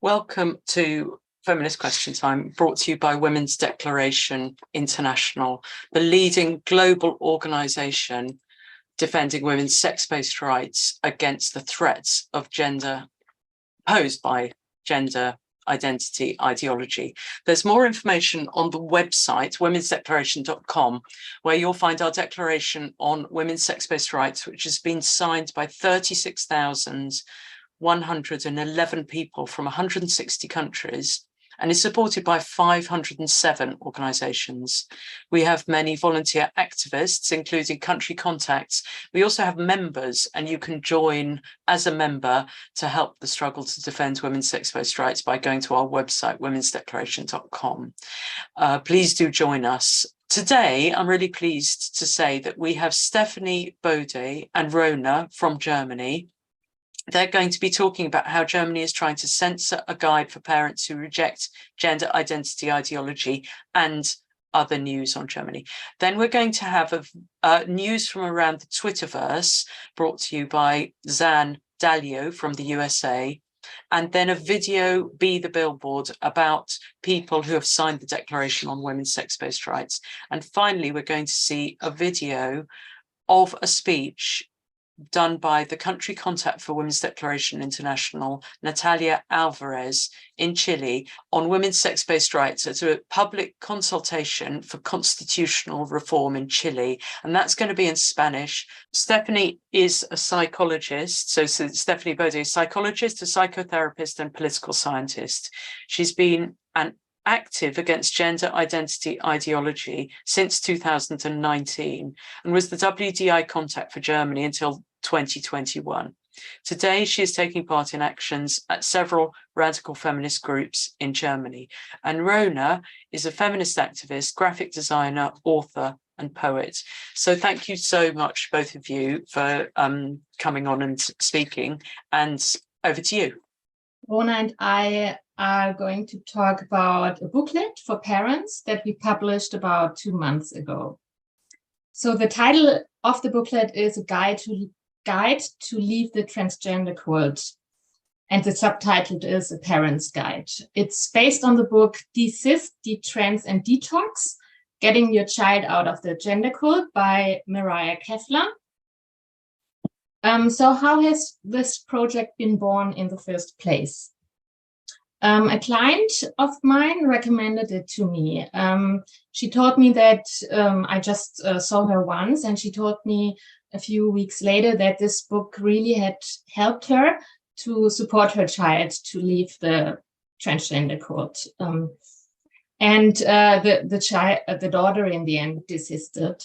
Welcome to Feminist Question Time, brought to you by Women's Declaration International, the leading global organisation defending women's sex-based rights against the threats of gender posed by gender identity ideology. There's more information on the website, womensdeclaration.com, where you'll find our declaration on women's sex-based rights, which has been signed by 36,111 people from 160 countries and is supported by 507 organisations. We have many volunteer activists, including country contacts. We also have members, and you can join as a member to help the struggle to defend women's sex-based rights by going to our website, womensdeclaration.com. Please do join us. Today, I'm really pleased to say that we have Stefanie Bode and Rona from Germany. They're going to be talking about how Germany is trying to censor a guide for parents who reject gender identity ideology and other news on Germany. Then we're going to have news from around the Twitterverse brought to you by Zan Dalio from the USA, and then a video, Be the Billboard, about people who have signed the Declaration on Women's Sex-Based Rights. And finally, we're going to see a video of a speech done by the country contact for Women's Declaration International, Natalia Álvarez, in Chile, on women's sex-based rights as a public consultation for constitutional reform in Chile. And that's going to be in Spanish. Stefanie is a psychologist. So Stefanie Bode is a psychologist, a psychotherapist, and political scientist. She's been an active against gender identity ideology since 2019 and was the WDI contact for Germany until 2021. Today, she is taking part in actions at several radical feminist groups in Germany. And Rona is a feminist activist, graphic designer, author, and poet. So thank you so much, both of you, for coming on and speaking. And over to you. Rona and I are going to talk about a booklet for parents that we published about 2 months ago. So the title of the booklet is A Guide to Leave the Transgender Cult, and the subtitle is A Parent's Guide. It's based on the book Desist, Detrans and Detox, Getting Your Child Out of the Gender Cult by Mariah Kevlar. So how has this project been born in the first place? A client of mine recommended it to me. She told me that I just saw her once, and she told me a few weeks later that this book really had helped her to support her child to leave the transgender cult. The daughter in the end desisted.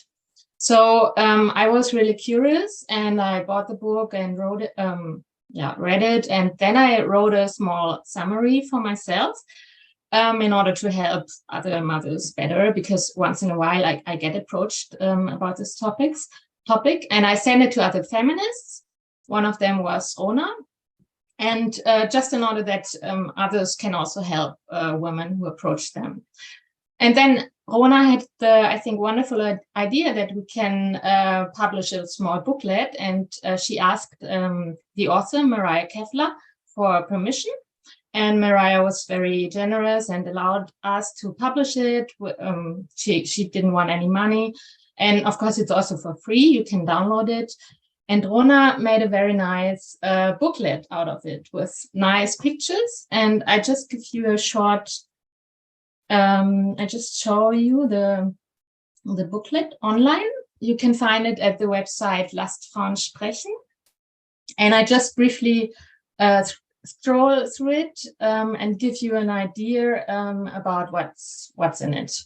So I was really curious, and I bought the book and read it, and then I wrote a small summary for myself in order to help other mothers better, because once in a while I get approached about this topic, and I sent it to other feminists. One of them was Rona, and just in order that others can also help women who approach them. And then Rona had the, I think, wonderful idea that we can publish a small booklet, and she asked the author, Mariah Kevlar, for permission. And Mariah was very generous and allowed us to publish it. She didn't want any money. And of course, it's also for free. You can download it. And Rona made a very nice booklet out of it with nice pictures. And I just give you a short I just show you the booklet online. You can find it at the website Lasst Frauen sprechen. And I just briefly scroll through it and give you an idea about what's in it.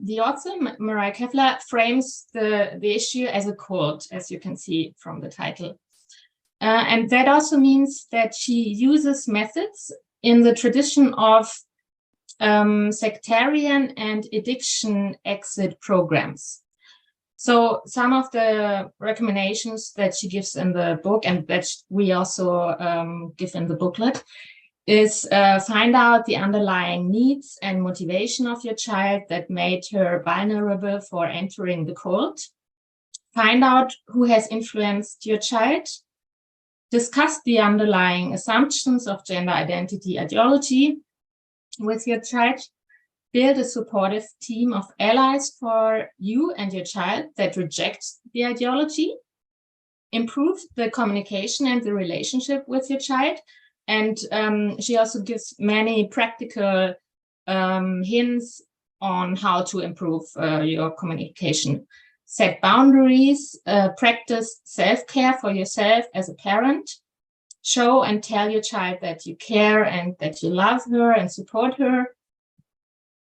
The author, Mariah Kevlar, frames the issue as a cult, as you can see from the title. And that also means that she uses methods in the tradition of sectarian and addiction exit programs. So some of the recommendations that she gives in the book, and that we also give in the booklet, is find out the underlying needs and motivation of your child that made her vulnerable for entering the cult. Find out who has influenced your child. discuss the underlying assumptions of gender identity ideology with your child, build a supportive team of allies for you and your child that rejects the ideology, improve the communication and the relationship with your child. And she also gives many practical hints on how to improve your communication. Set boundaries, practice self-care for yourself as a parent, show and tell your child that you care and that you love her and support her.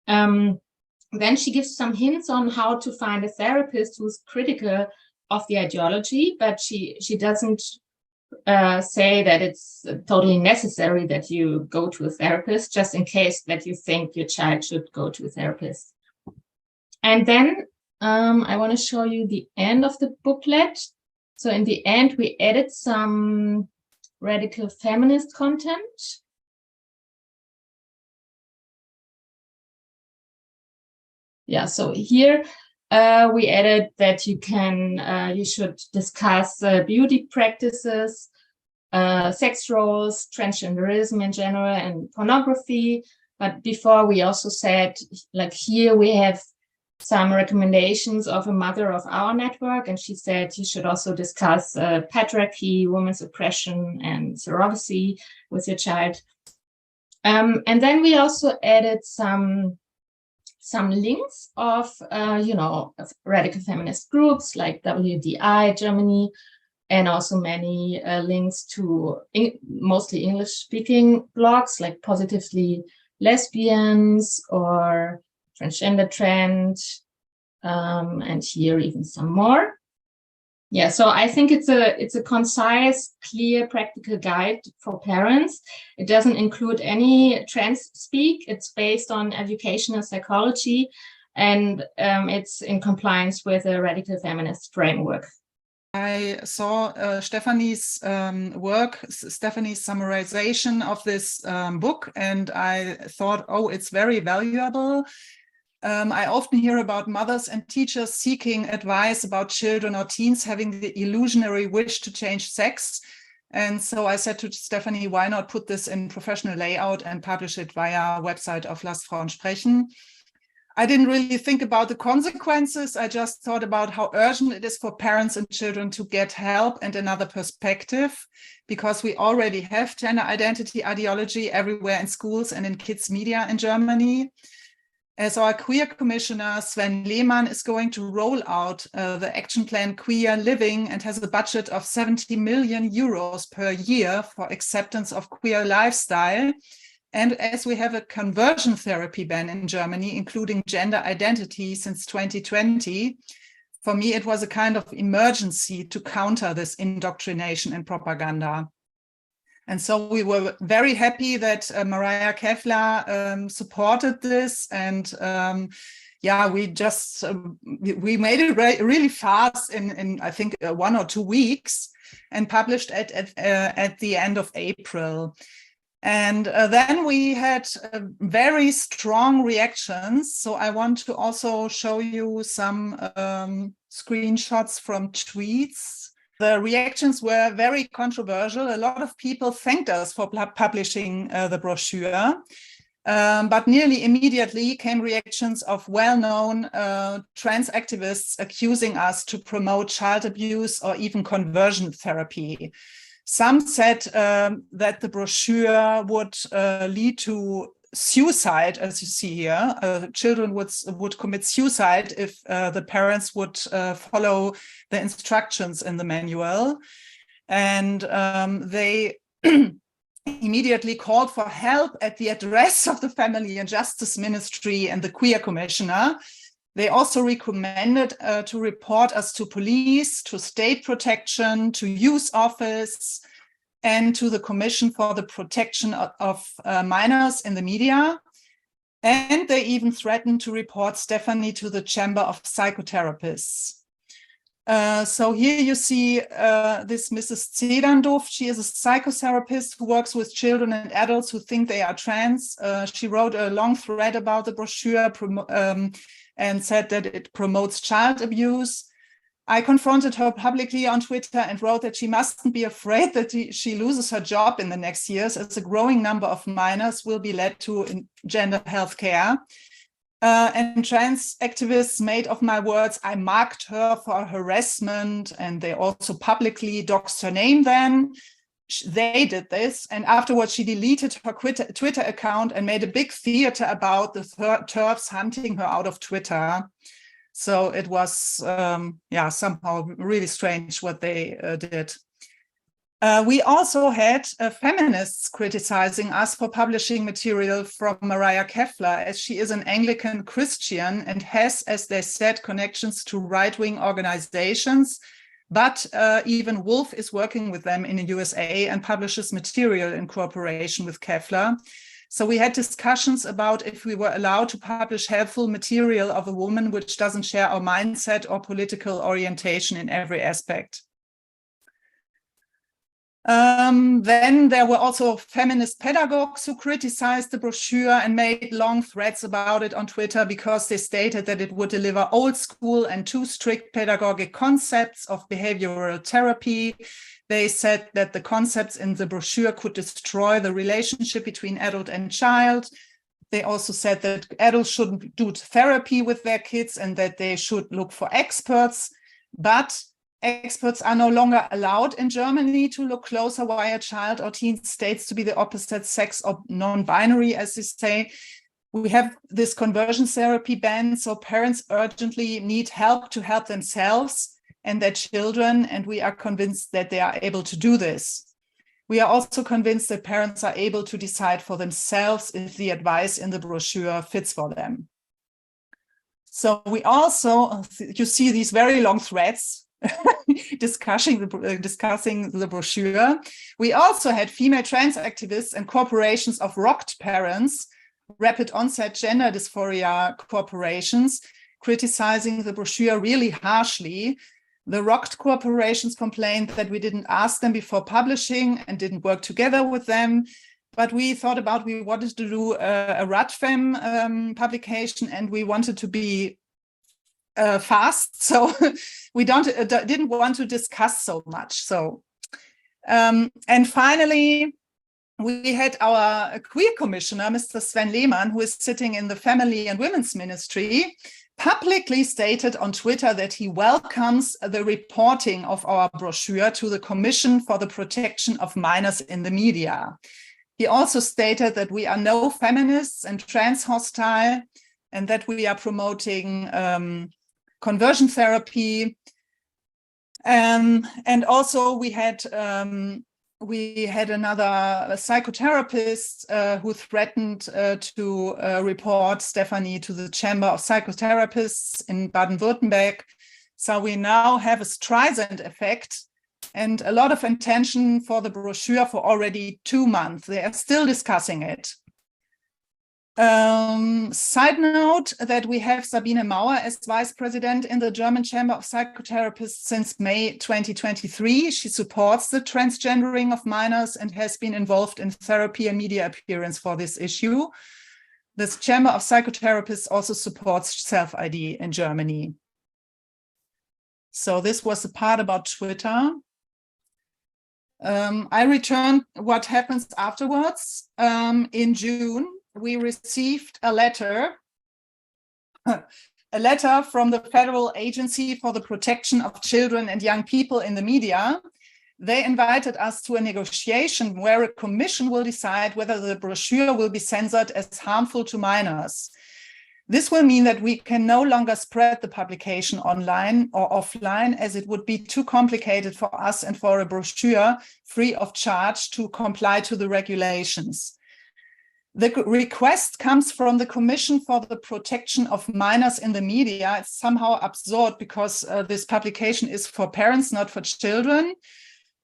Then she gives some hints on how to find a therapist who's critical of the ideology, but she doesn't say that it's totally necessary that you go to a therapist, just in case that you think your child should go to a therapist. And then I want to show you the end of the booklet. So in the end, we added some radical feminist content. Yeah, so here we added that you should discuss beauty practices, sex roles, transgenderism in general, and pornography. But before we also said, like here we have some recommendations of a mother of our network, and she said you should also discuss patriarchy, women's oppression, and surrogacy with your child. And then we also added some links of radical feminist groups like WDI Germany, and also many links to mostly English-speaking blogs like Positively Lesbians or Transgender Trend, and here even some more. Yeah, so I think it's a concise, clear, practical guide for parents. It doesn't include any trans speak. It's based on educational psychology, and it's in compliance with a radical feminist framework. I saw Stefanie's work, Stefanie's summarization of this book, and I thought, oh, it's very valuable. I often hear about mothers and teachers seeking advice about children or teens having the illusionary wish to change sex. And so I said to Stefanie, why not put this in professional layout and publish it via website of Lasst Frauen sprechen? I didn't really think about the consequences. I just thought about how urgent it is for parents and children to get help and another perspective, because we already have gender identity ideology everywhere in schools and in kids' media in Germany. As our queer commissioner, Sven Lehmann, is going to roll out the action plan Queer Living and has a budget of 70 million euros per year for acceptance of queer lifestyle. And as we have a conversion therapy ban in Germany, including gender identity since 2020, for me, it was a kind of emergency to counter this indoctrination and propaganda. And so we were very happy that Mariah Kevlar supported this, and we just we made it really fast in I think 1 or 2 weeks, and published it at the end of April. And then we had very strong reactions. So I want to also show you some screenshots from tweets. The reactions were very controversial. A lot of people thanked us for publishing the brochure, but nearly immediately came reactions of well-known trans activists accusing us to promote child abuse or even conversion therapy. Some said that the brochure would lead to suicide, as you see here. Children would commit suicide if the parents would follow the instructions in the manual. And they immediately called for help at the address of the Family and Justice Ministry and the Queer Commissioner. They also recommended to report us to police, to state protection, to youth office, and to the Commission for the Protection of Minors in the Media. And they even threatened to report Stefanie to the Chamber of Psychotherapists. So here you see this Mrs. CEDAW. She is a psychotherapist who works with children and adults who think they are trans. She wrote a long thread about the brochure and said that it promotes child abuse. I confronted her publicly on Twitter and wrote that she mustn't be afraid that she loses her job in the next years, as a growing number of minors will be led to gender health care. And trans activists made of my words. I marked her for harassment, and they also publicly doxed her name then. They did this, and afterwards she deleted her Twitter account and made a big theater about the TERFs hunting her out of Twitter. So it was, somehow really strange what they did. We also had feminists criticizing us for publishing material from Mariah Keffler, as she is an Anglican Christian and has, as they said, connections to right-wing organizations. But even Wolf is working with them in the USA and publishes material in cooperation with Keffler. So we had discussions about if we were allowed to publish helpful material of a woman which doesn't share our mindset or political orientation in every aspect. Then there were also feminist pedagogues who criticized the brochure and made long threads about it on Twitter because they stated that it would deliver old school and too strict pedagogic concepts of behavioral therapy. They said that the concepts in the brochure could destroy the relationship between adult and child. They also said that adults shouldn't do therapy with their kids and that they should look for experts. But experts are no longer allowed in Germany to look closer why a child or teen states to be the opposite sex or non-binary, as they say. We have this conversion therapy ban, so parents urgently need help to help themselves and their children, and we are convinced that they are able to do this. We are also convinced that parents are able to decide for themselves if the advice in the brochure fits for them. So we also, you see these very long threads discussing the brochure. We also had female trans activists and corporations of ROCT parents, rapid onset gender dysphoria corporations, criticizing the brochure really harshly. The ROCT corporations complained that we didn't ask them before publishing and didn't work together with them. But we thought about, we wanted to do a RADFEM publication, and we wanted to be fast, so we didn't want to discuss so much. So, and finally, we had our queer commissioner, Mr. Sven Lehmann, who is sitting in the Family and Women's Ministry, publicly stated on Twitter that he welcomes the reporting of our brochure to the Commission for the Protection of Minors in the Media. He also stated that we are no feminists and trans hostile, and that we are promoting conversion therapy. And also we had another psychotherapist who threatened to report Stefanie to the Chamber of Psychotherapists in Baden-Württemberg. So we now have a Streisand effect and a lot of attention for the brochure for already 2 months. They are still discussing it. Side note that we have Sabine Mauer as vice president in the German Chamber of Psychotherapists since May 2023. She supports the transgendering of minors and has been involved in therapy and media appearance for this issue. This Chamber of Psychotherapists also supports self-ID in Germany. So this was the part about Twitter. I returned what happens afterwards. In June, we received a letter from the Federal Agency for the Protection of Children and Young People in the Media. They invited us to a negotiation where a commission will decide whether the brochure will be censored as harmful to minors. This will mean that we can no longer spread the publication online or offline, as it would be too complicated for us and for a brochure free of charge to comply to the regulations. The request comes from the Commission for the Protection of Minors in the Media. It's somehow absurd because this publication is for parents, not for children.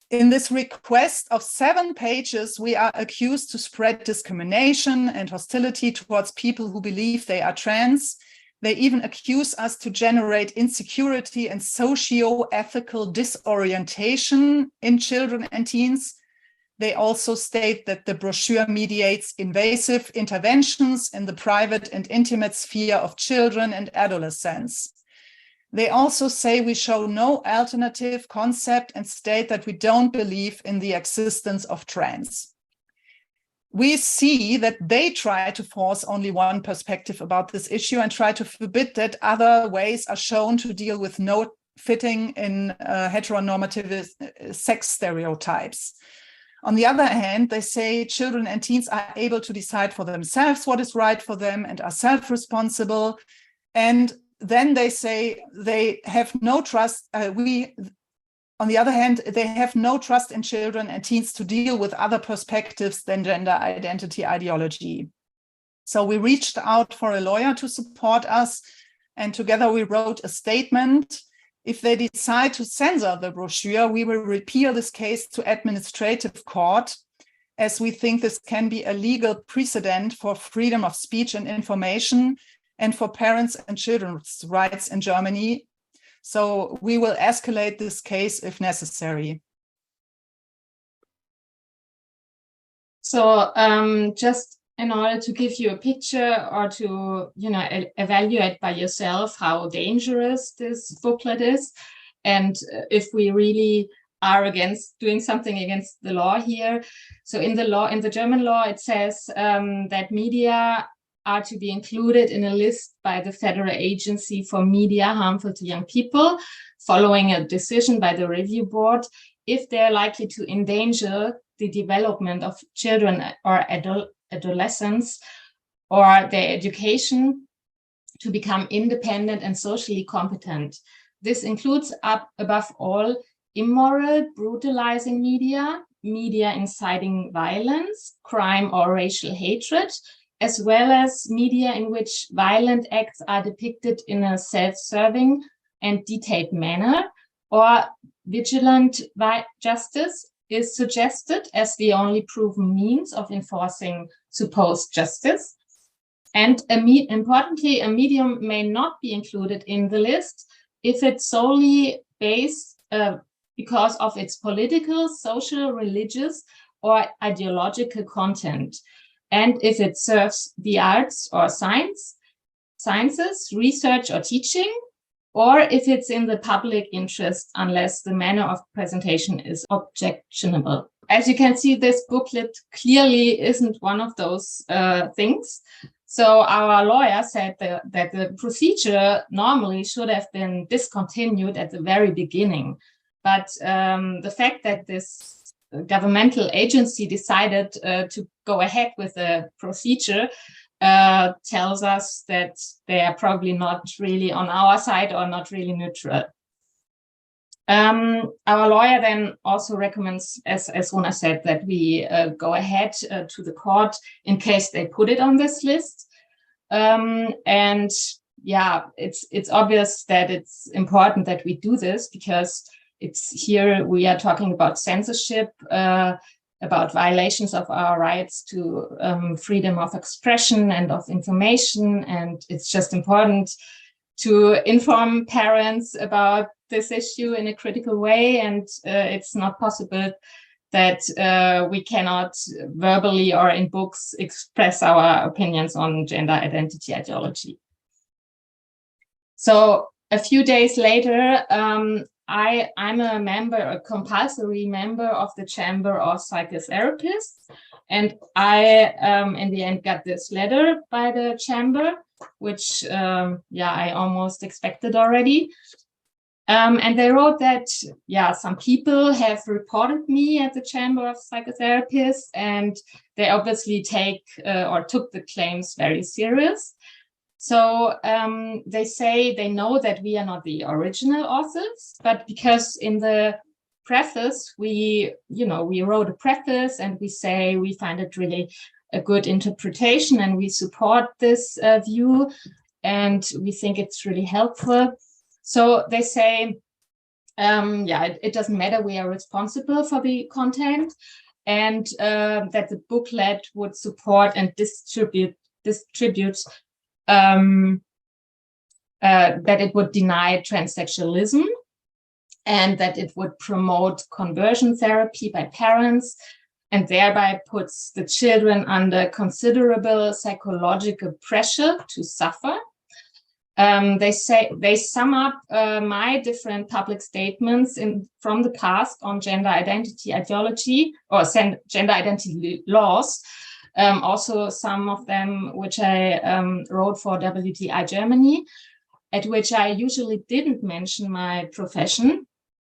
In this request of 7 pages, we are accused to spread discrimination and hostility towards people who believe they are trans. They even accuse us to generate insecurity and socio-ethical disorientation in children and teens. They also state that the brochure mediates invasive interventions in the private and intimate sphere of children and adolescents. They also say we show no alternative concept and state that we don't believe in the existence of trans. We see that they try to force only one perspective about this issue and try to forbid that other ways are shown to deal with no fitting in heteronormative sex stereotypes. On the other hand, they say children and teens are able to decide for themselves what is right for them and are self-responsible. And then they say they have no trust. On the other hand, they have no trust in children and teens to deal with other perspectives than gender identity ideology. So we reached out for a lawyer to support us, and together we wrote a statement. If they decide to censor the brochure, we will repeal this case to administrative court, as we think this can be a legal precedent for freedom of speech and information and for parents and children's rights in Germany. So we will escalate this case if necessary. So just in order to give you a picture or to, evaluate by yourself how dangerous this booklet is, and if we really are doing something against the law here. So in the German law, it says that media are to be included in a list by the Federal Agency for Media Harmful to Young People, following a decision by the review board, if they're likely to endanger the development of children or adolescents or their education to become independent and socially competent. This includes, above all, immoral, brutalizing media, media inciting violence, crime or racial hatred, as well as media in which violent acts are depicted in a self-serving and detailed manner, or vigilant justice is suggested as the only proven means of enforcing supposed justice. And importantly, a medium may not be included in the list if it's solely based because of its political, social, religious, or ideological content. And if it serves the arts or sciences, research or teaching, or if it's in the public interest, unless the manner of presentation is objectionable. As you can see, this booklet clearly isn't one of those things. So our lawyer said that the procedure normally should have been discontinued at the very beginning. But the fact that this governmental agency decided to go ahead with the procedure tells us that they are probably not really on our side or not really neutral. Our lawyer then also recommends, as Rona said, that we go ahead to the court in case they put it on this list. And yeah, it's obvious that it's important that we do this, because here we are talking about censorship, about violations of our rights to freedom of expression and of information. And it's just important to inform parents about this issue in a critical way. And it's not possible that we cannot verbally or in books express our opinions on gender identity ideology. So a few days later, I'm a compulsory member of the Chamber of Psychotherapists, and I, in the end, got this letter by the Chamber, which, I almost expected already. And they wrote that, some people have reported me at the Chamber of Psychotherapists, and they obviously took the claims very serious. So they say they know that we are not the original authors, but because in the preface, we wrote a preface and we say we find it really a good interpretation and we support this view and we think it's really helpful. So they say, it doesn't matter, we are responsible for the content, and that the booklet would support and distribute that it would deny transsexualism, and that it would promote conversion therapy by parents, and thereby puts the children under considerable psychological pressure to suffer. They sum up my different public statements from the past on gender identity ideology or gender identity laws. Also some of them which I wrote for WTI Germany, at which I usually didn't mention my profession.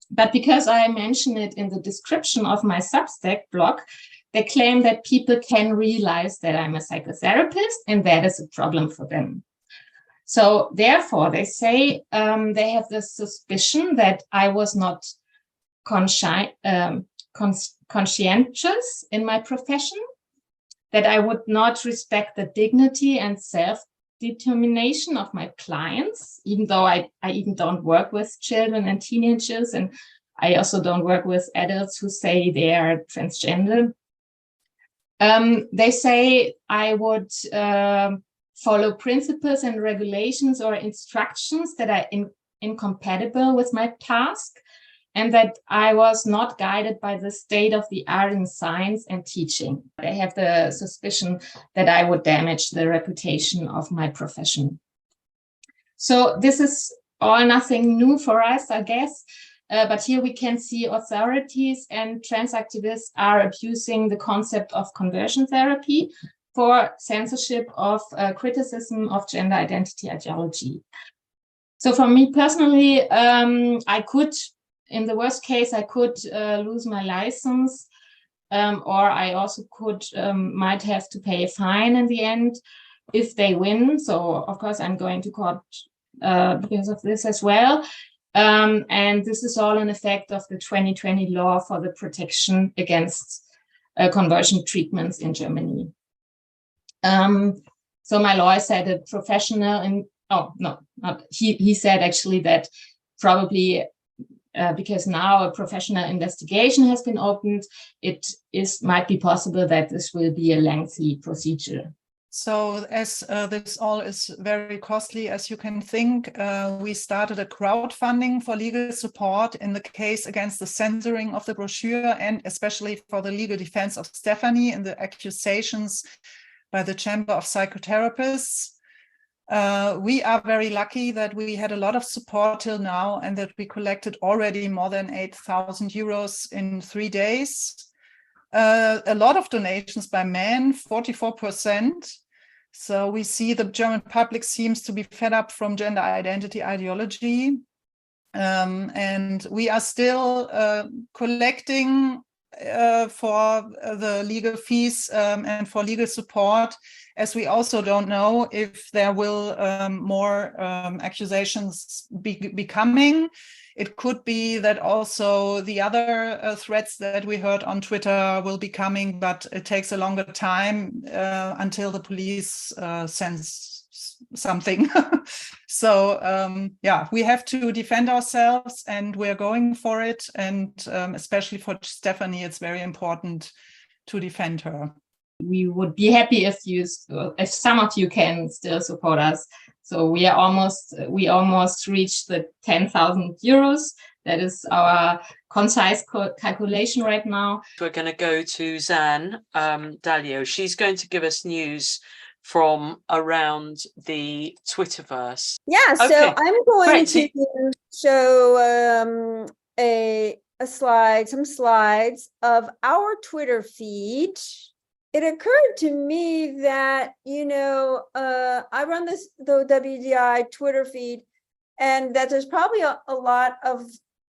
But because I mention it in the description of my Substack blog, they claim that people can realize that I'm a psychotherapist, and that is a problem for them. So therefore, they say they have the suspicion that I was not conscientious in my profession, that I would not respect the dignity and self-determination of my clients, even though I even don't work with children and teenagers, and I also don't work with adults who say they are transgender. They say I would follow principles and regulations or instructions that are incompatible with my task, and that I was not guided by the state of the art in science and teaching. They have the suspicion that I would damage the reputation of my profession. So this is all nothing new for us, I guess. But here we can see authorities and trans activists are abusing the concept of conversion therapy for censorship of criticism of gender identity ideology. So for me personally, I could, in the worst case, I could lose my license, or I also could might have to pay a fine in the end if they win. So of course I'm going to court because of this as well. And this is all an effect of the 2020 law for the protection against conversion treatments in Germany. So my lawyer said a professional, and he said actually that probably because now a professional investigation has been opened, it might be possible that this will be a lengthy procedure. So as this all is very costly, as you can think, we started a crowdfunding for legal support in the case against the censoring of the brochure, and especially for the legal defense of Stefanie and the accusations by the Chamber of Psychotherapists. We are very lucky that we had a lot of support till now, and that we collected already more than 8,000 euros in 3 days. A lot of donations by men, 44%. So we see the German public seems to be fed up from gender identity ideology. And we are still collecting for the legal fees and for legal support, as we also don't know if there will more accusations be coming. It could be that also the other threats that we heard on Twitter will be coming, but it takes a longer time until the police sends something. So yeah, we have to defend ourselves, and we're going for it. And especially for Stefanie, it's very important to defend her. We would be happy if some of you can still support us. So we almost reached the 10,000 euros. That is our concise calculation right now. We're going to go to Zan Dalio. She's going to give us news from around the Twitterverse. Yeah, so okay. I'm going to show some slides of our Twitter feed. It occurred to me that, I run the WDI Twitter feed, and that there's probably a lot of,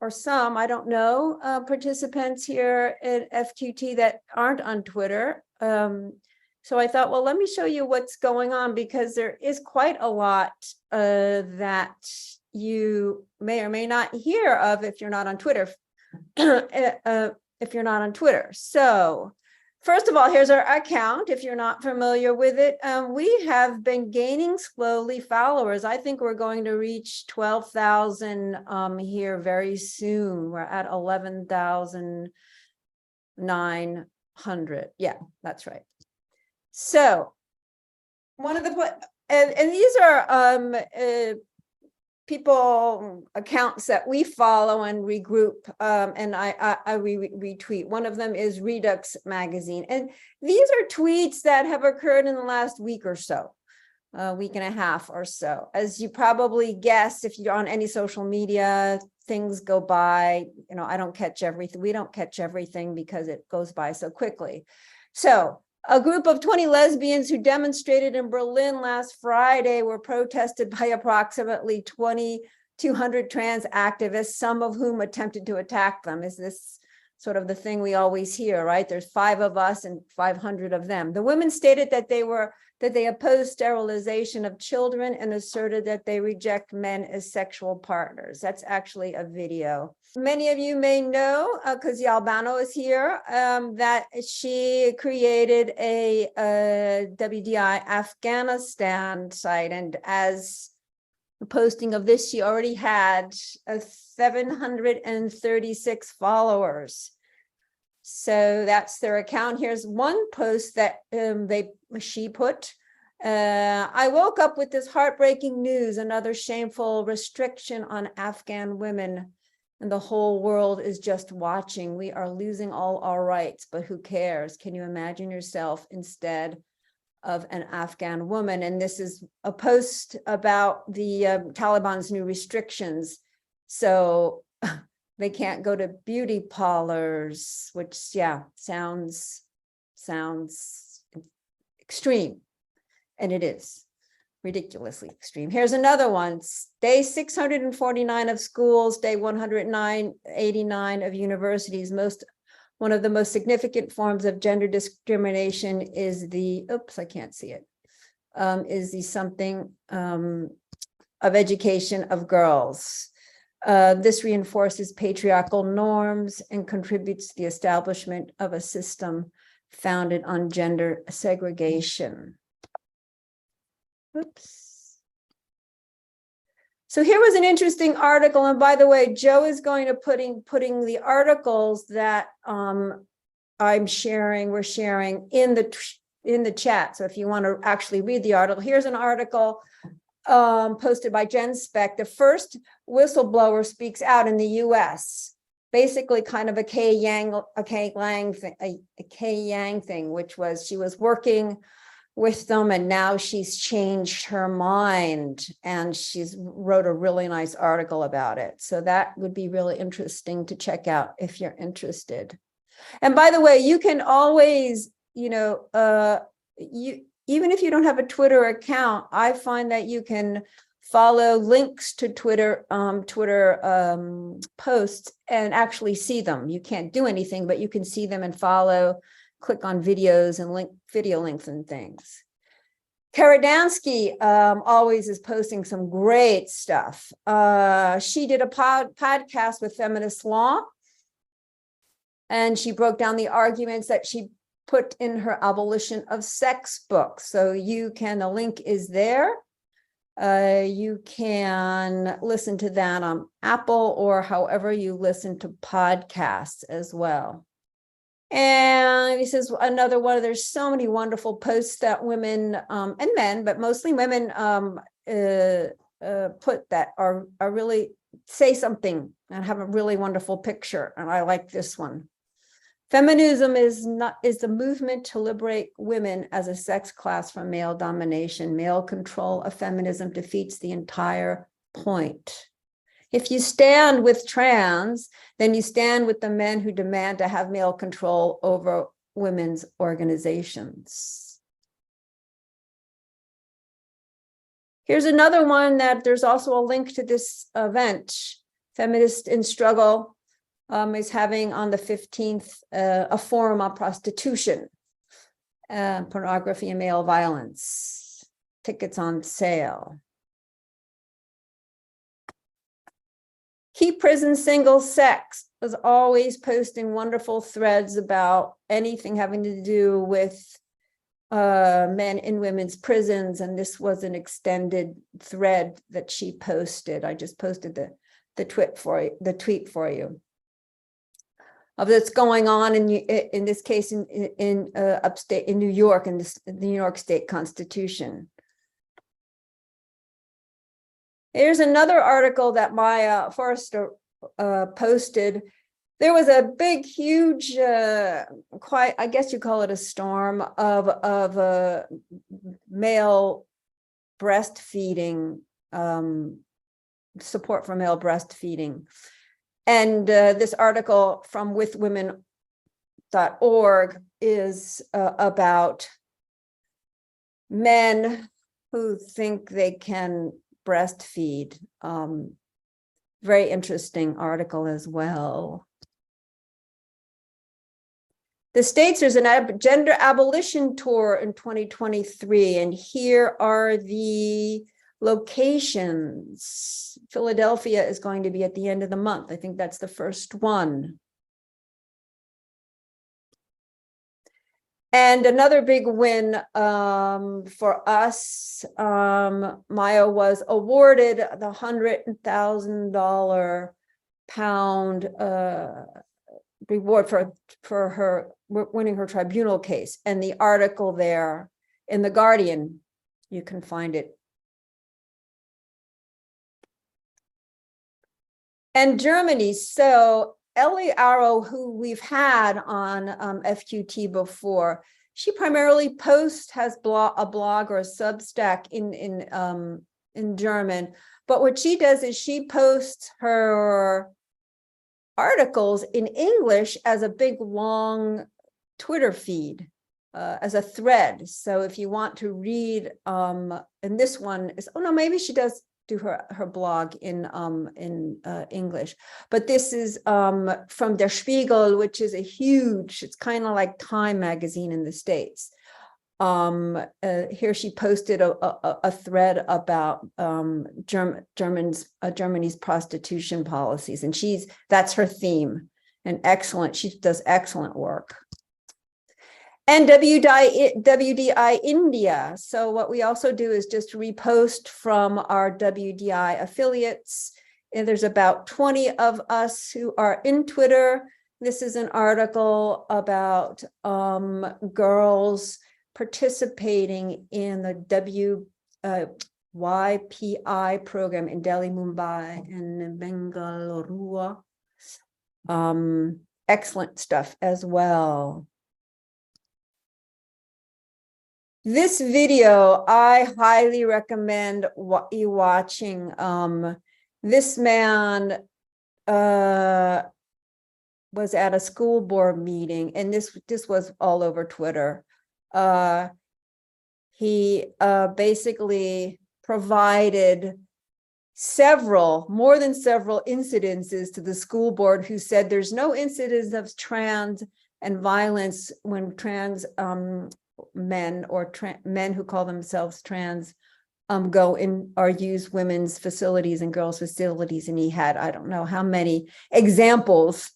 or some, I don't know, participants here at FQT that aren't on Twitter. So I thought, well, let me show you what's going on, because there is quite a lot that you may or may not hear of if you're not on Twitter. So first of all, here's our account. If you're not familiar with it, we have been gaining slowly followers. I think we're going to reach 12,000 here very soon. We're at 11,900. Yeah, that's right. So one of the, and these are people accounts that we follow and regroup, and I retweet. One of them is Redux Magazine, and these are tweets that have occurred in the last week or so. a week and a half or so. As you probably guessed, if you're on any social media, things go by, I don't catch everything. We don't catch everything because it goes by so quickly. So a group of 20 lesbians who demonstrated in Berlin last Friday were protested by approximately 2,200 trans activists, some of whom attempted to attack them. Is this sort of the thing we always hear, right? There's 5 of us and 500 of them. The women stated that they oppose sterilization of children and asserted that they reject men as sexual partners. That's actually a video. Many of you may know, because Albano is here, that she created a WDI Afghanistan site. And as the posting of this, she already had 736 followers. So that's their account. Here's one post that she put. I woke up with this heartbreaking news, another shameful restriction on Afghan women, and the whole world is just watching. We are losing all our rights, but who cares? Can you imagine yourself instead of an Afghan woman? And this is a post about the Taliban's new restrictions. So they can't go to beauty parlors, which, sounds extreme. And it is ridiculously extreme. Here's another one. Day 649 of schools, day 189 of universities. One of the most significant forms of gender discrimination is the, I can't see it, is the something of education of girls. This reinforces patriarchal norms and contributes to the establishment of a system founded on gender segregation. Oops. So here was an interesting article. And by the way, Joe is going to putting the articles that we're sharing in the chat. So if you want to actually read the article, here's an article posted by Jen Speck. The first whistleblower speaks out in the US. Basically kind of a Kay Yang thing, which was she was working with them and now she's changed her mind and she's wrote a really nice article about it. So that would be really interesting to check out if you're interested. And by the way, you can always, even if you don't have a Twitter account, I find that you can follow links to Twitter posts and actually see them. You can't do anything, but you can see them and follow, click on videos and video links and things. Karadansky always is posting some great stuff. She did a podcast with Feminist Law, and she broke down the arguments that she put in her abolition of sex book. So the link is there. You can listen to that on Apple or however you listen to podcasts as well. And this is another one. There's so many wonderful posts that women and men, but mostly women put that are really say something and have a really wonderful picture. And I like this one. Feminism is the movement to liberate women as a sex class from male domination. Male control of feminism defeats the entire point. If you stand with trans, then you stand with the men who demand to have male control over women's organizations. Here's another one that there's also a link to this event. Feminist in Struggle is having on the 15th a forum on prostitution, pornography and male violence. Tickets on sale. Keep Prison Single Sex was always posting wonderful threads about anything having to do with men in women's prisons. And this was an extended thread that she posted. I just posted the tweet for you. Of what's going on in this case in upstate in New York, in the New York State Constitution. Here's another article that Maya Forrester posted. There was a big, huge, I guess you call it a storm of male breastfeeding, support for male breastfeeding. And this article from withwomen.org is about men who think they can breastfeed. Very interesting article as well. The States, there's a gender abolition tour in 2023, and here are the locations. Philadelphia is going to be at the end of the month. I think that's the first one. And another big win for us, Maya was awarded the $100,000 reward for her winning her tribunal case. And the article there in The Guardian, you can find it. And Germany, so Ellie Arrow, who we've had on FQT before, she primarily has a blog or a Substack in German. But what she does is she posts her articles in English as a big long Twitter feed, as a thread. So if you want to read, and this one is, oh no, maybe she does do her blog in English, but this is from Der Spiegel, which is a huge, it's kind of like Time magazine in the States. Here she posted a thread about Germany's prostitution policies, and that's her theme, and excellent. She does excellent work. And WDI India. So what we also do is just repost from our WDI affiliates. And there's about 20 of us who are in Twitter. This is an article about girls participating in the YPI program in Delhi, Mumbai, and Bengaluru. Excellent stuff as well. This video, I highly recommend you watching. This man was at a school board meeting, and this was all over Twitter. He basically provided more than several incidences to the school board, who said there's no incidence of trans and violence when trans men or men who call themselves trans go in or use women's facilities and girls' facilities. And he had, I don't know how many examples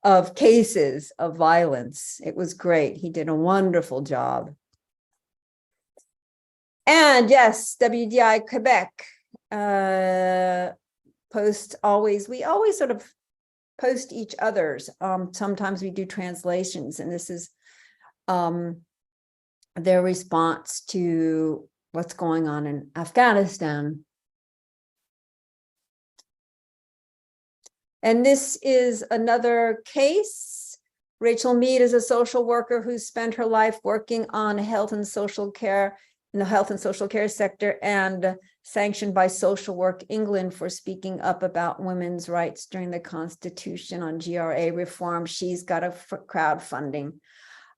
of cases of violence. It was great. He did a wonderful job. And yes, WDI Quebec we always sort of post each other's. Sometimes we do translations, and this is their response to what's going on in Afghanistan. And this is another case. Rachel Mead is a social worker who spent her life working on health and social care in the health and social care sector, and sanctioned by Social Work England for speaking up about women's rights during the Constitution on GRA reform. She's got a crowdfunding.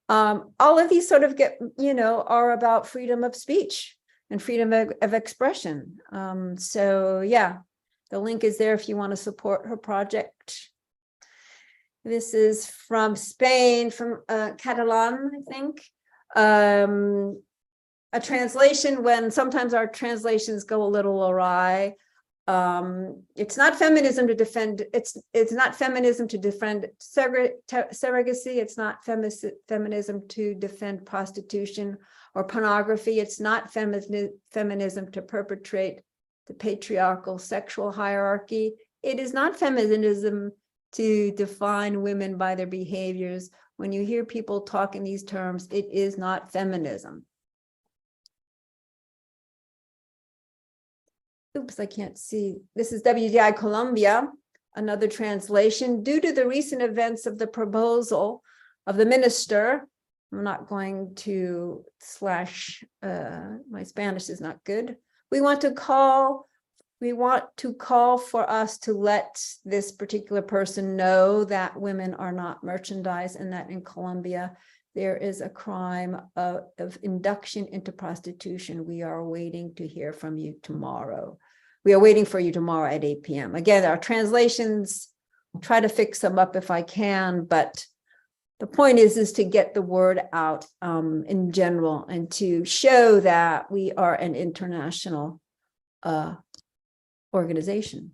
All of these sort of are about freedom of speech and freedom of expression. So yeah, the link is there if you want to support her project. This is from Spain, from Catalan, I think. A translation when sometimes our translations go a little awry. It's not feminism to defend. It's not feminism to defend surrogacy. It's not feminism to defend prostitution or pornography. It's not feminism to perpetrate the patriarchal sexual hierarchy. It is not feminism to define women by their behaviors. When you hear people talk in these terms, it is not feminism. Oops, I can't see. This is WDI Colombia, another translation. Due to the recent events of the proposal of the minister I'm not going to slash, my Spanish is not good. We want to call for us to let this particular person know that women are not merchandise, and that in Colombia, there is a crime of induction into prostitution. We are waiting to hear from you tomorrow. We are waiting for you tomorrow at 8 p.m. Again, our translations, try to fix them up if I can, but the point is to get the word out in general, and to show that we are an international organization.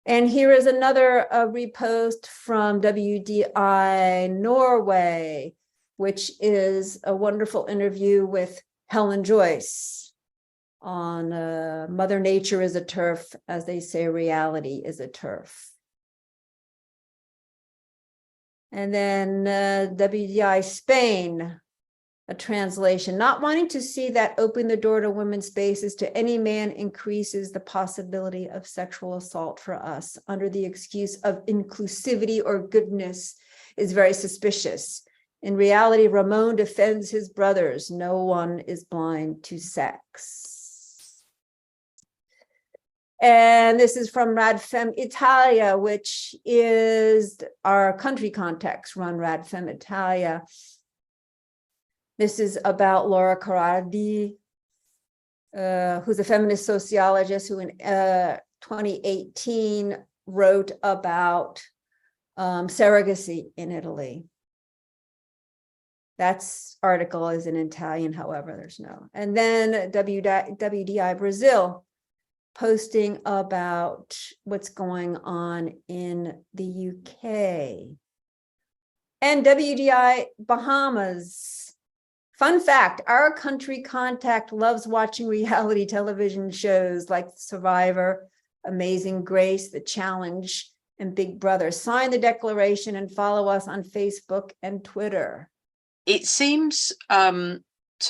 And here is another repost from WDI Norway, which is a wonderful interview with Helen Joyce on Mother Nature is a turf, as they say, reality is a turf. And then WDI Spain, a translation, not wanting to see that open the door to women's spaces to any man increases the possibility of sexual assault for us under the excuse of inclusivity or goodness is very suspicious. In reality, Ramon defends his brothers. No one is blind to sex. And this is from Radfem Italia, which is our country context run Radfem Italia. This is about Laura Carardi, who's a feminist sociologist who in 2018 wrote about surrogacy in Italy. That article is in Italian, however, there's no. And then WDI Brazil, posting about what's going on in the UK. And WDI Bahamas. Fun fact, our country contact loves watching reality television shows like Survivor, Amazing Grace, The Challenge, and Big Brother. Sign the declaration and follow us on Facebook and Twitter. It seems to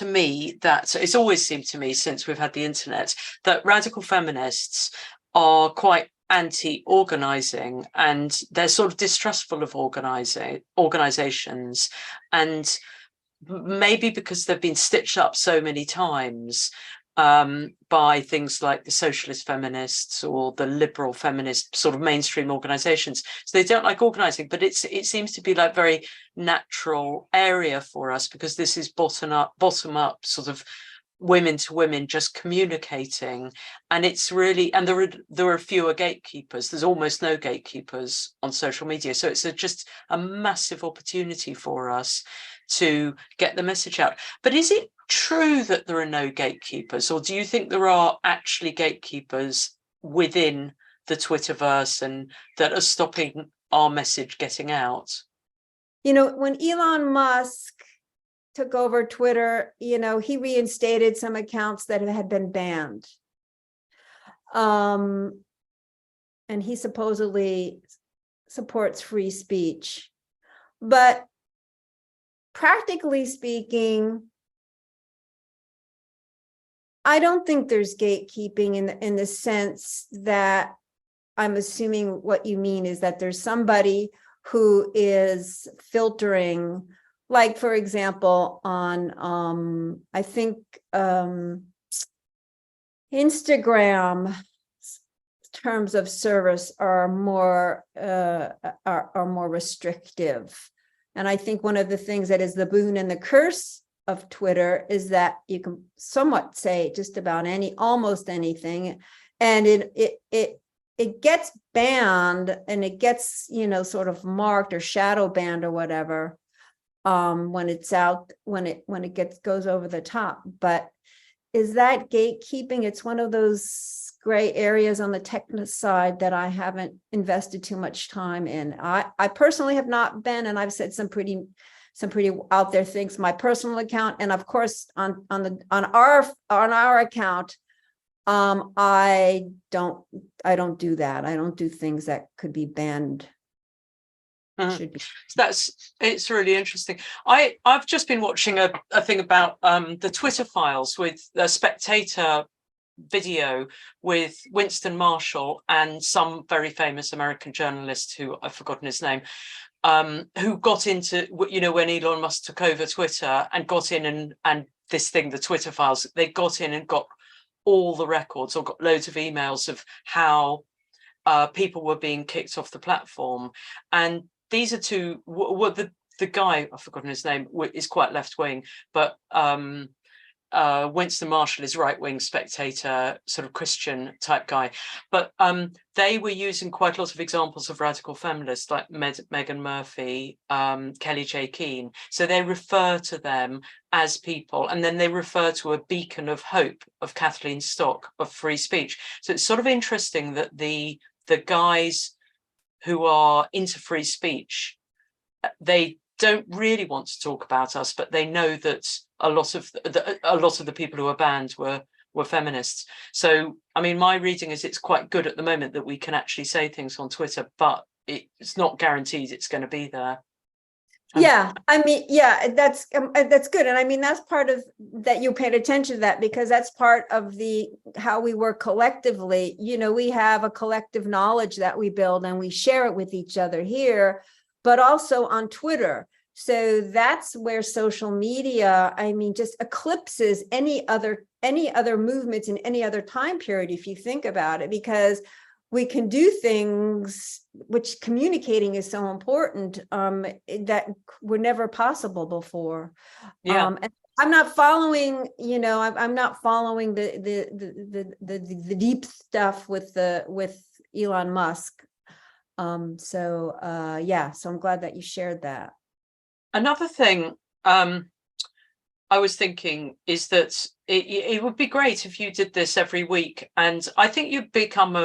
me that, it's always seemed to me since we've had the internet, that radical feminists are quite anti-organizing, and they're sort of distrustful of organizations, and maybe because they've been stitched up so many times by things like the socialist feminists or the liberal feminist sort of mainstream organizations. So they don't like organizing, but it seems to be like very natural area for us, because this is bottom up sort of women to women just communicating. And it's really, and there are fewer gatekeepers. There's almost no gatekeepers on social media. So it's just a massive opportunity for us to get the message out. But is it true that there are no gatekeepers, or do you think there are actually gatekeepers within the Twitterverse and that are stopping our message getting out? You know, when Elon Musk took over Twitter, you know, he reinstated some accounts that had been banned. And he supposedly supports free speech. But practically speaking, I don't think there's gatekeeping in the sense that, I'm assuming what you mean is that there's somebody who is filtering, like, for example, on I think Instagram terms of service are more restrictive. And I think one of the things that is the boon and the curse of Twitter is that you can somewhat say just about almost anything, and it gets banned, and it gets, you know, sort of marked or shadow banned or whatever when it's out, when it goes over the top. But is that gatekeeping? It's one of those gray areas on the technical side that I haven't invested too much time in. I personally have not been, and I've said some pretty out there things, my personal account, and of course on our account, I don't do that. I don't do things that could be banned. It's really interesting. I've just been watching a thing about the Twitter files with a Spectator video with Winston Marshall and some very famous American journalist who I've forgotten his name. who got into, when Elon Musk took over Twitter and got in and this thing, the Twitter files, they got in and got all the records, or got loads of emails of how people were being kicked off the platform. And these are two, the guy, I've forgotten his name, is quite left-wing, but Winston Marshall is right-wing Spectator, sort of Christian type guy. But they were using quite a lot of examples of radical feminists like Megan Murphy, Kelly J. Keane. So they refer to them as people, and then they refer to a beacon of hope of Kathleen Stock of free speech. So it's sort of interesting that the guys who are into free speech, they don't really want to talk about us, but they know that a lot of the people who were banned were feminists. So, I mean, my reading is it's quite good at the moment that we can actually say things on Twitter, but it's not guaranteed it's going to be there. Yeah, I mean, yeah, that's good. And I mean, that's part of that, you paid attention to that, because that's part of how we work collectively. We have a collective knowledge that we build and we share it with each other here, but also on Twitter. So that's where social media, I mean, just eclipses any other movements in any other time period, if you think about it, because we can do things, which communicating is so important, that were never possible before. Yeah. And I'm not following, I'm not following the deep stuff with Elon Musk. So I'm glad that you shared that. Another thing I was thinking is that it would be great if you did this every week, and I think you'd become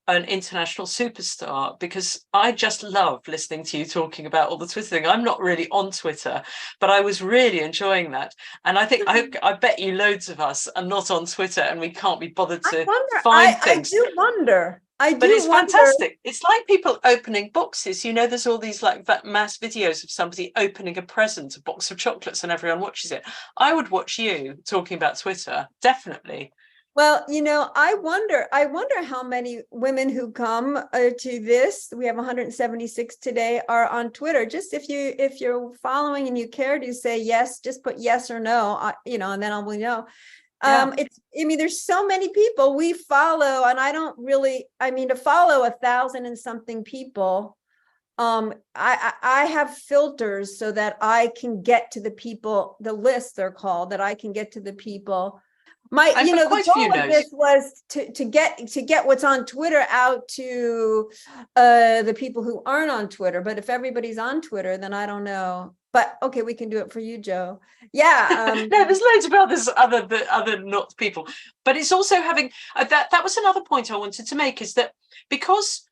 an international superstar, because I just love listening to you talking about all the Twitter thing. I'm not really on Twitter, but I was really enjoying that. And I think I bet you loads of us are not on Twitter and we can't be bothered to find things. I do wonder. But it's fantastic. It's like people opening boxes. There's all these like that mass videos of somebody opening a present, a box of chocolates, and everyone watches it. I would watch you talking about Twitter, definitely. Well, I wonder how many women who come to this, we have 176 today, are on Twitter. Just if you're following and you care to say yes, just put yes or no, and then I'll know. Yeah. There's so many people we follow, and I don't really, to follow 1,000 and something people, I have filters so that I can get to the people, the lists they're called, that I can get to the people. The goal of this was to get what's on Twitter out to the people who aren't on Twitter. But if everybody's on Twitter, then I don't know. But okay, we can do it for you, Joe. Yeah. No, there's loads of other not people. But it's also having that was another point I wanted to make, is that because,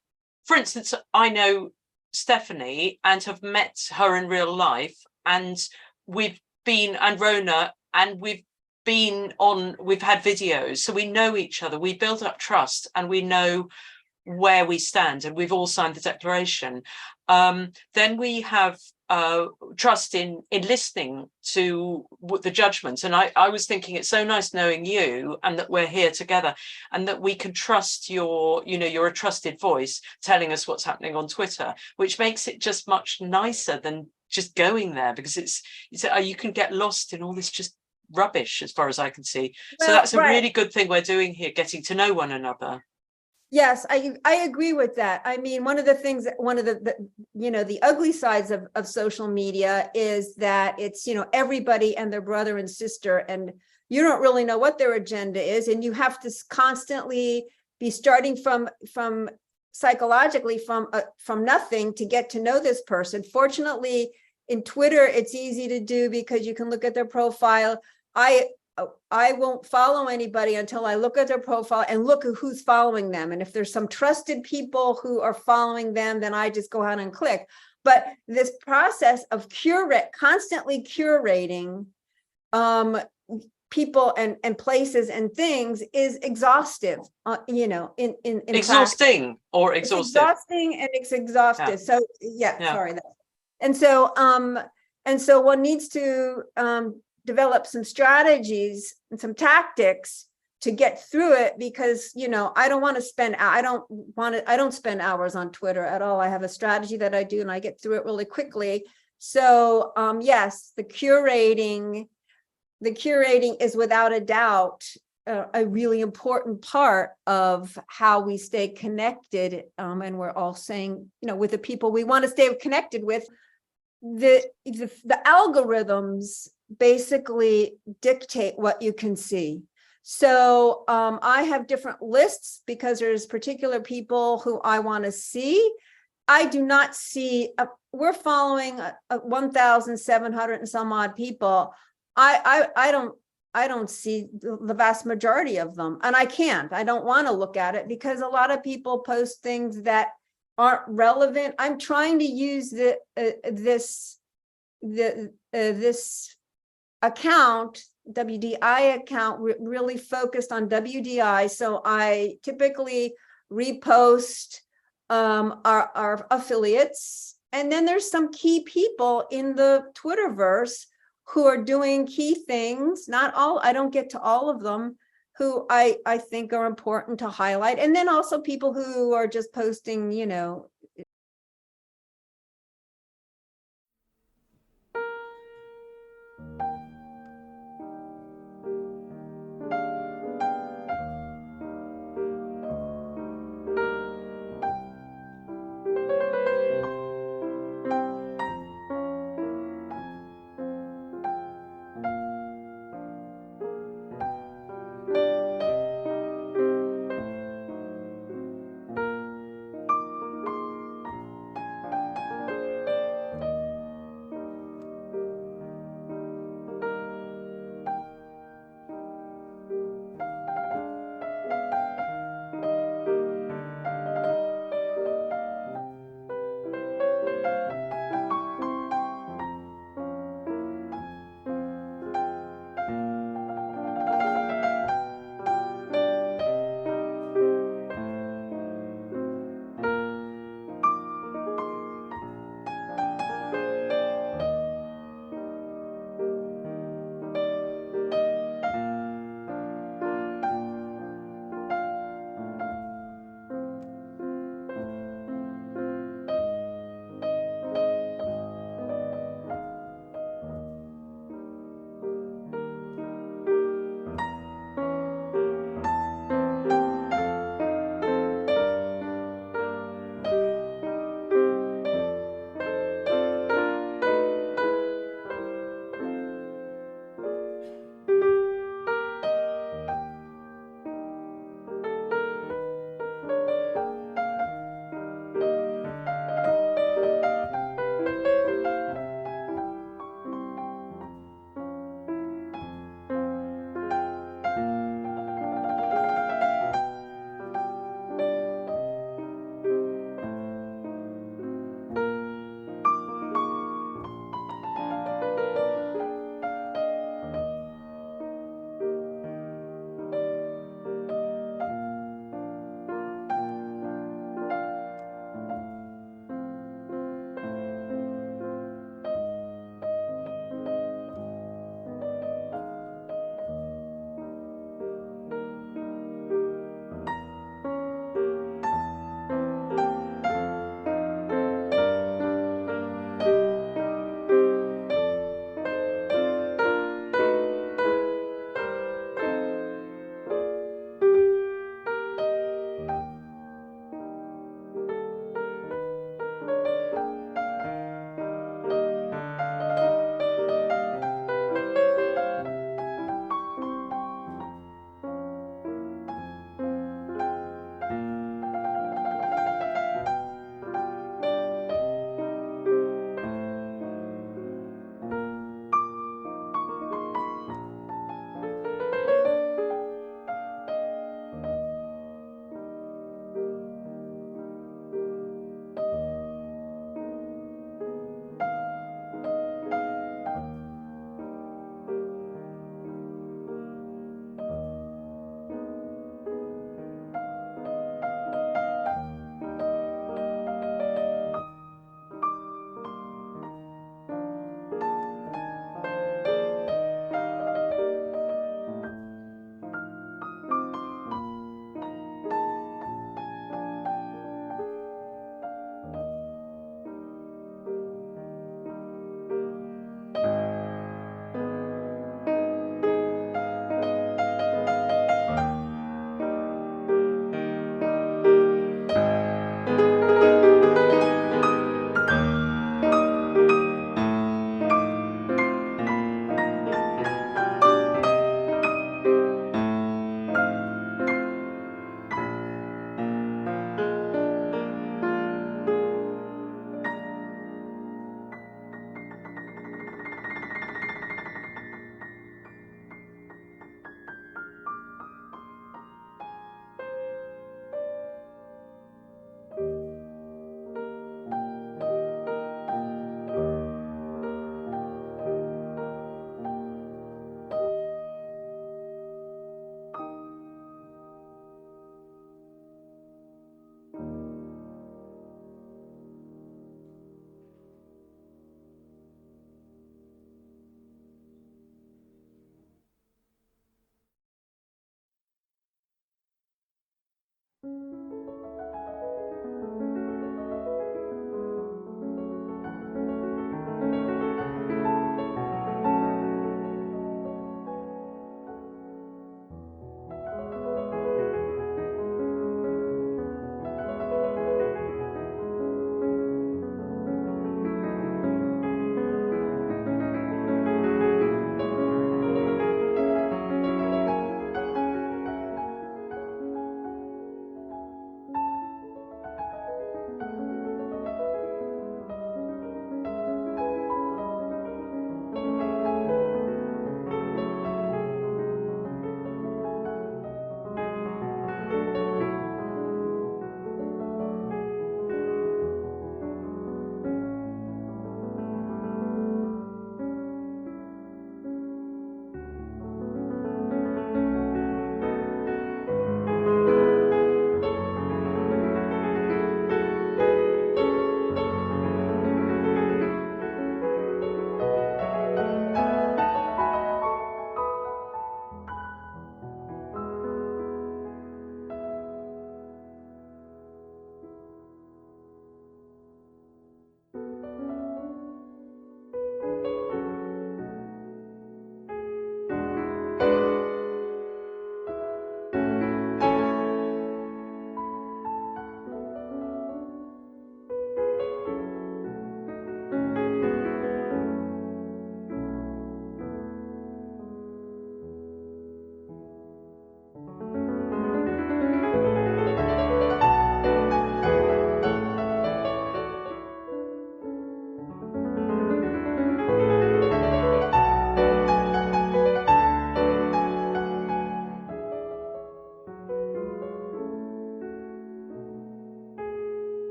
for instance, I know Stefanie and have met her in real life, and Rona, and we've had videos, so we know each other, we build up trust, and we know where we stand, and we've all signed the declaration. Then we have trust in listening to the judgments. And I was thinking it's so nice knowing you, and that we're here together, and that we can trust you're a trusted voice telling us what's happening on Twitter, which makes it just much nicer than just going there, because you can get lost in all this just rubbish, as far as I can see. Well, so that's a really good thing we're doing here, getting to know one another. Yes, I agree with that. One of the things, the ugly sides of social media is that it's, everybody and their brother and sister, and you don't really know what their agenda is. And you have to constantly be starting from psychologically from nothing to get to know this person. Fortunately, in Twitter, it's easy to do because you can look at their profile. I won't follow anybody until I look at their profile and look at who's following them. And if there's some trusted people who are following them, then I just go out and click. But this process of constantly curating people and places and things is exhaustive, in exhausting practice. Or exhaustive. It's exhausting and it's exhaustive. Yeah. So sorry. And so one needs to develop some strategies and some tactics to get through it, because, you know, I don't spend hours on Twitter at all. I have a strategy that I do and I get through it really quickly. So yes, the curating is without a doubt a really important part of how we stay connected. And we're all saying, you know, with the people we want to stay connected with, the algorithms basically dictate what you can see. So I have different lists because there's particular people who I want to see. I do not see, we're following 1,700 and some odd people. I don't see the vast majority of them, and I don't want to look at it because a lot of people post things that aren't relevant. I'm trying to use this account, WDI account, really focused on WDI. So I typically repost our affiliates. And then there's some key people in the Twitterverse who are doing key things. Not all, I don't get to all of them, who I think are important to highlight. And then also people who are just posting, you know,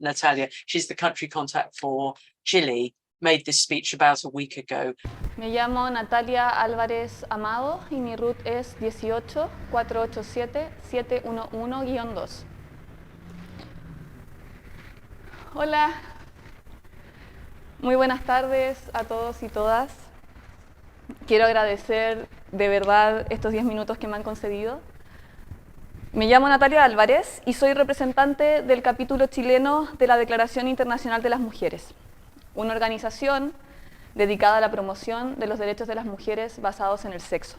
Natalia. She's the country contact for Chile, made this speech about a week ago. Me llamo Natalia Álvarez Amado y mi root es 18-487-711-2. Hola, muy buenas tardes a todos y todas. Quiero agradecer de verdad estos 10 minutos que me han concedido. Me llamo Natalia Álvarez y soy representante del capítulo chileno de la Declaración Internacional de las Mujeres, una organización dedicada a la promoción de los derechos de las mujeres basados en el sexo.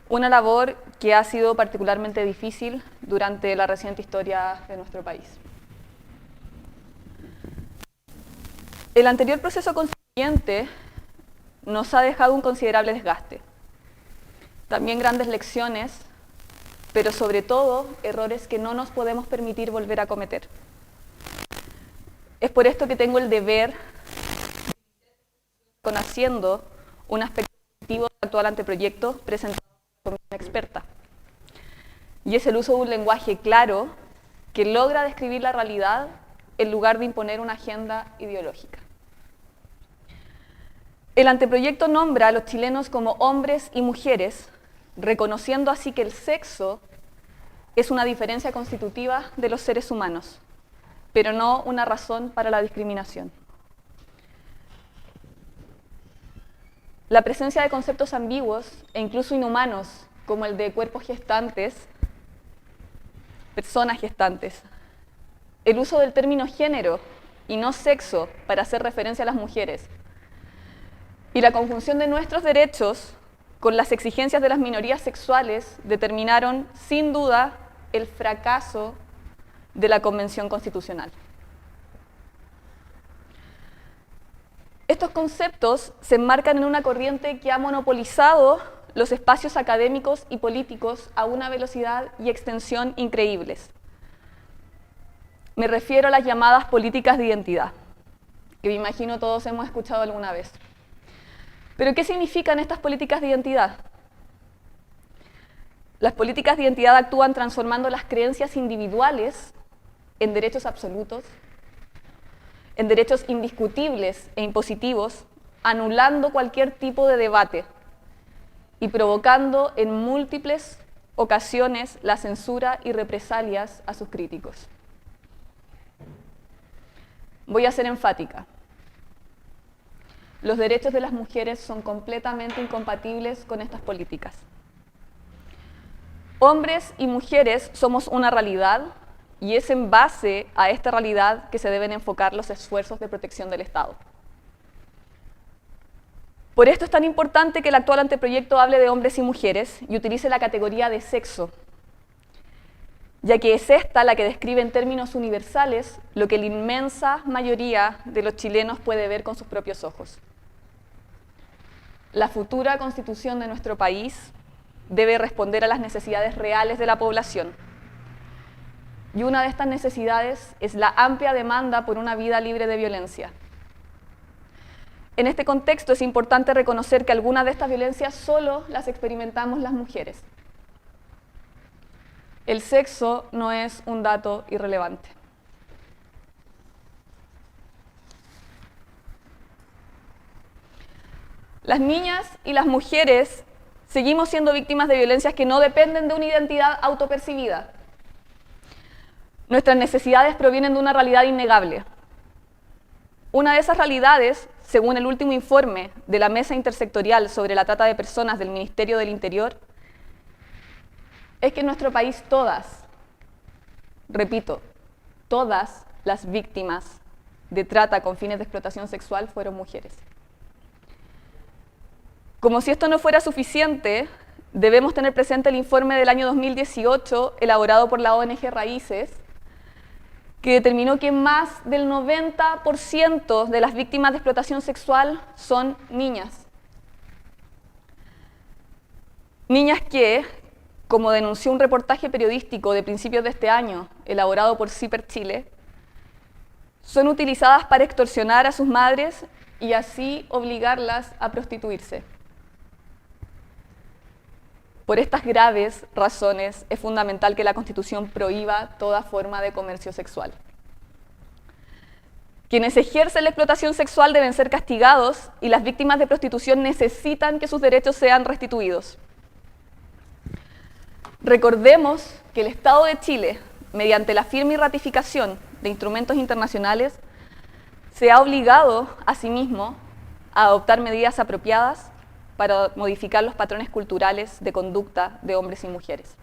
Una labor que ha sido particularmente difícil durante la reciente historia de nuestro país. El anterior proceso constituyente nos ha dejado un considerable desgaste, también grandes lecciones, pero sobre todo errores que no nos podemos permitir volver a cometer. Es por esto que tengo el deber de haciendo un aspecto positivo del actual anteproyecto presentado por una experta. Y es el uso de un lenguaje claro que logra describir la realidad en lugar de imponer una agenda ideológica. El anteproyecto nombra a los chilenos como hombres y mujeres, reconociendo así que el sexo es una diferencia constitutiva de los seres humanos, pero no una razón para la discriminación. La presencia de conceptos ambiguos e incluso inhumanos, como el de cuerpos gestantes, personas gestantes, el uso del término género y no sexo para hacer referencia a las mujeres, y la conjunción de nuestros derechos con las exigencias de las minorías sexuales determinaron, sin duda, el fracaso de la Convención Constitucional. Estos conceptos se enmarcan en una corriente que ha monopolizado los espacios académicos y políticos a una velocidad y extensión increíbles. Me refiero a las llamadas políticas de identidad, que me imagino todos hemos escuchado alguna vez. ¿Pero qué significan estas políticas de identidad? Las políticas de identidad actúan transformando las creencias individuales en derechos absolutos, en derechos indiscutibles e impositivos, anulando cualquier tipo de debate y provocando en múltiples ocasiones la censura y represalias a sus críticos. Voy a ser enfática. Los derechos de las mujeres son completamente incompatibles con estas políticas. Hombres y mujeres somos una realidad y es en base a esta realidad que se deben enfocar los esfuerzos de protección del Estado. Por esto es tan importante que el actual anteproyecto hable de hombres y mujeres y utilice la categoría de sexo, ya que es esta la que describe en términos universales lo que la inmensa mayoría de los chilenos puede ver con sus propios ojos. La futura constitución de nuestro país debe responder a las necesidades reales de la población. Y una de estas necesidades es la amplia demanda por una vida libre de violencia. En este contexto es importante reconocer que algunas de estas violencias solo las experimentamos las mujeres. El sexo no es un dato irrelevante. Las niñas y las mujeres seguimos siendo víctimas de violencias que no dependen de una identidad autopercibida. Nuestras necesidades provienen de una realidad innegable. Una de esas realidades, según el último informe de la Mesa Intersectorial sobre la Trata de Personas del Ministerio del Interior, es que en nuestro país todas, repito, todas las víctimas de trata con fines de explotación sexual fueron mujeres. Como si esto no fuera suficiente, debemos tener presente el informe del año 2018 elaborado por la ONG Raíces, que determinó que más del 90% de las víctimas de explotación sexual son niñas. Niñas que, como denunció un reportaje periodístico de principios de este año, elaborado por CIPER Chile, son utilizadas para extorsionar a sus madres y así obligarlas a prostituirse. Por estas graves razones es fundamental que la Constitución prohíba toda forma de comercio sexual. Quienes ejercen la explotación sexual deben ser castigados y las víctimas de prostitución necesitan que sus derechos sean restituidos. Recordemos que el Estado de Chile, mediante la firma y ratificación de instrumentos internacionales, se ha obligado a sí mismo a adoptar medidas apropiadas para modificar los patrones culturales de conducta de hombres y mujeres.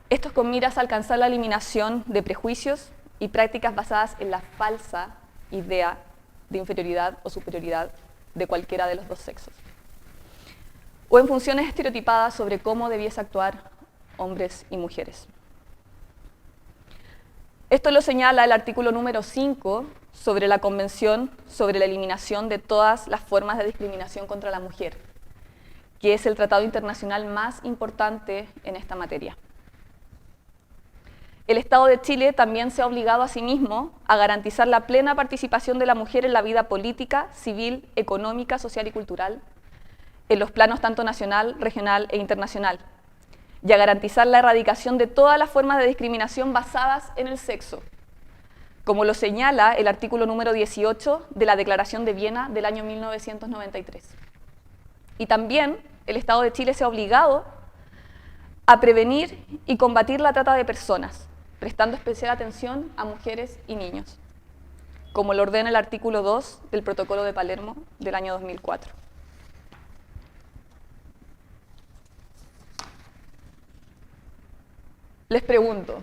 Esto es con miras a alcanzar la eliminación de prejuicios y prácticas basadas en la falsa idea de inferioridad o superioridad de cualquiera de los dos sexos, o en funciones estereotipadas sobre cómo debiese actuar hombres y mujeres. Esto lo señala el artículo número 5 sobre la Convención sobre la eliminación de todas las formas de discriminación contra la mujer, que es el tratado internacional más importante en esta materia. El Estado de Chile también se ha obligado a sí mismo a garantizar la plena participación de la mujer en la vida política, civil, económica, social y cultural, en los planos tanto nacional, regional e internacional, y a garantizar la erradicación de todas las formas de discriminación basadas en el sexo, como lo señala el artículo número 18 de la Declaración de Viena del año 1993. Y también el Estado de Chile se ha obligado a prevenir y combatir la trata de personas, prestando especial atención a mujeres y niños, como lo ordena el artículo 2 del Protocolo de Palermo del año 2004. Les pregunto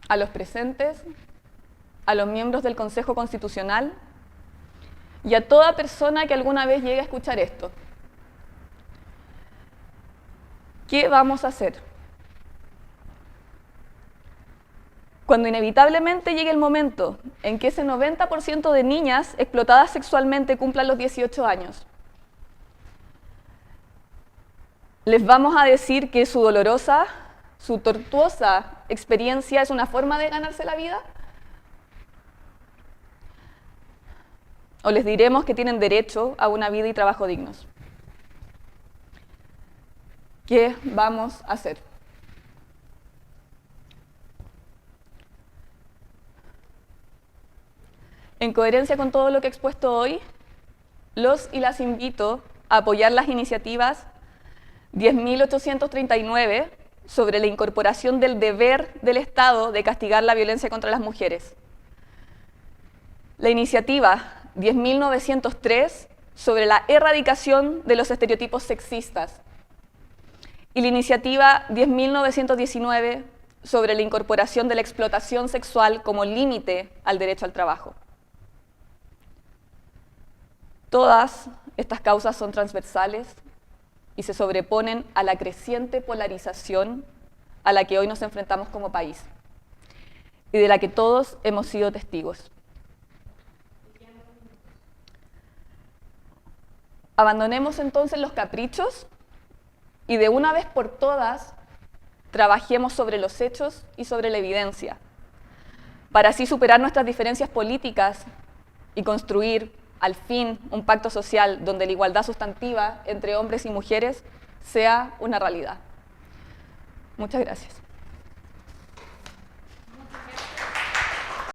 a los presentes, a los miembros del Consejo Constitucional y a toda persona que alguna vez llegue a escuchar esto: ¿qué vamos a hacer cuando inevitablemente llegue el momento en que ese 90% de niñas explotadas sexualmente cumplan los 18 años? ¿Les vamos a decir que su dolorosa, su tortuosa experiencia es una forma de ganarse la vida? ¿O les diremos que tienen derecho a una vida y trabajo dignos? ¿Qué vamos a hacer? En coherencia con todo lo que he expuesto hoy, los y las invito a apoyar las iniciativas 10.839 sobre la incorporación del deber del Estado de castigar la violencia contra las mujeres, la iniciativa 10.903 sobre la erradicación de los estereotipos sexistas y la iniciativa 10.919 sobre la incorporación de la explotación sexual como límite al derecho al trabajo. Todas estas causas son transversales y se sobreponen a la creciente polarización a la que hoy nos enfrentamos como país y de la que todos hemos sido testigos. Abandonemos entonces los caprichos y de una vez por todas trabajemos sobre los hechos y sobre la evidencia, para así superar nuestras diferencias políticas y construir al fin un pacto social donde la igualdad sustantiva entre hombres y mujeres sea una realidad. Muchas gracias.